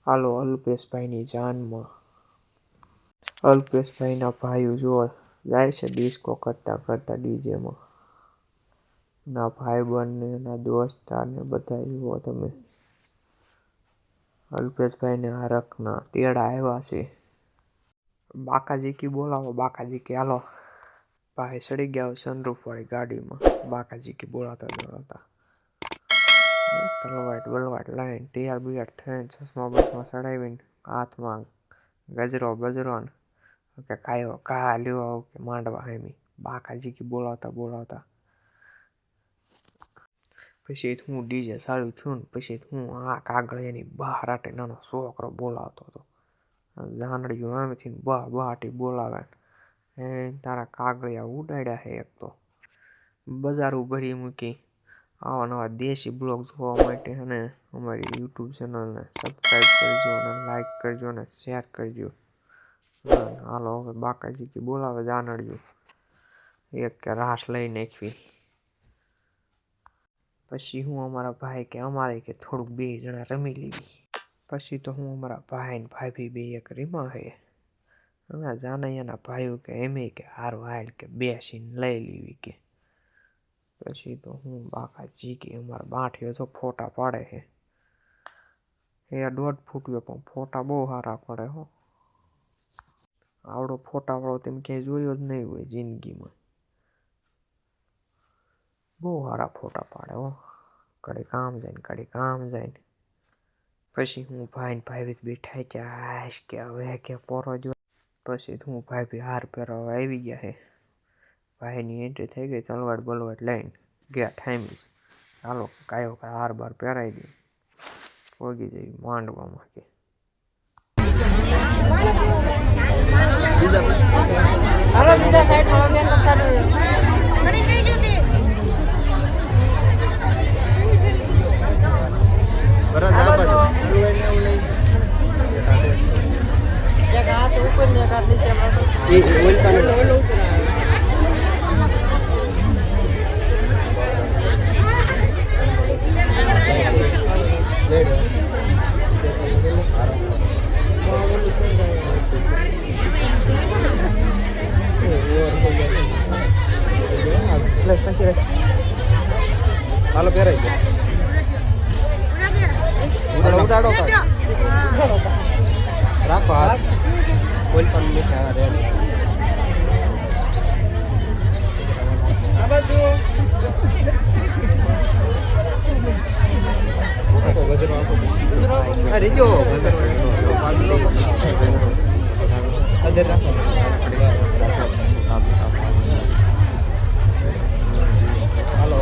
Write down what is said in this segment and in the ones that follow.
હાલો અલ્પેશભાઈની જાનમાં અલ્પેશભાઈના ભાઈઓ જો જાય છે ડિસ્કો કરતા કરતા ડીજેમાં ના ભાઈબંધને ના દોસ્તારને બધા જુઓ તમે અલ્પેશભાઈને હરખના તેડા આવ્યા છે બાકાજી કી બોલાવો બાકાજી કે હાલો ભાઈ ચડી ગયા સનરૂફ વાળી ગાડીમાં બાકાજી કી બોલાતા બોલાતા તલવાટ બલવાટ લાઈને તૈયાર બિયાર થઈને ચશ્મા બસમાં ચડાવીને હાથમાં ગજરો બજરો કે કાયો કા લ્યો કે માંડવા હેમી બાકાજી કી બોલાવતા બોલાવતા પછી હું ડીજે ચાલુ થયું ને પછી હું આ કાગળિયાની બહાર આટે નાનો છોકરો બોલાવતો હતો જાનડિયું આમેથી બહાટી બોલાવે તારા કાગળિયા ઉડાડ્યા હે એક તો બજાર ઉભરી મૂકી આવા નવા દેશી બ્લોગ જોવા માટે અને અમારી યુટ્યુબ ચેનલને સબસ્ક્રાઈબ કરજો અને લાઈક કરજો અને શેર કરજો હાલો હવે બાકાજી કી બોલાવે જાનડિયું એક કે રાસ લઈ નાખવી પછી હું અમારા ભાઈ કે અમારે કે થોડુંક બે જણા રમી લેવી પછી તો હું અમારા ભાઈ ને ભાભી બે એક રીમા હે અને જાનૈયાના ભાઈઓ કે એમે કે હાર વાયલ કે બેસીને લઈ લેવી કે પછી તો હું બાકાજી કે અમારા બાંઠિયો તો ફોટા પાડે છે એ 1.5 ફૂટ્યો પણ ફોટા બહુ સારા પડે હો આવડો ફોટા વાળો તેમ ક્યાંય જોયો જ નહીં હોય જિંદગીમાં બહુ સારા ફોટા પાડે હો કડી કામ જાય ને પછી હું ભાઈ ને ભાભી બેઠા કે આશ કે હવે કે પોરો જો પછી હું ભાભી હાર પહેરવા આવી ગયા હે ભાઈની એન્ટ્રી થઈ ગઈ તલવાટ બલવાટ લઈને ગયા ઠામી ચાલો કાયો હાર બાર પહેરાવી દે પોગી જઈ માંડવામાં કે બીજા હાલો પહેરાઈ ગયો ઉડાડો રાખો હાથ કોઈ પણ મીઠા રે આ બાજુ ગજરો આપો અરે જો ગજરો અદર રાખો હાલો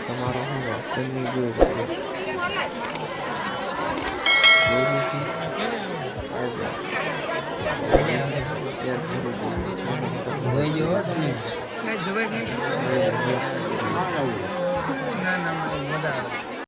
તમારો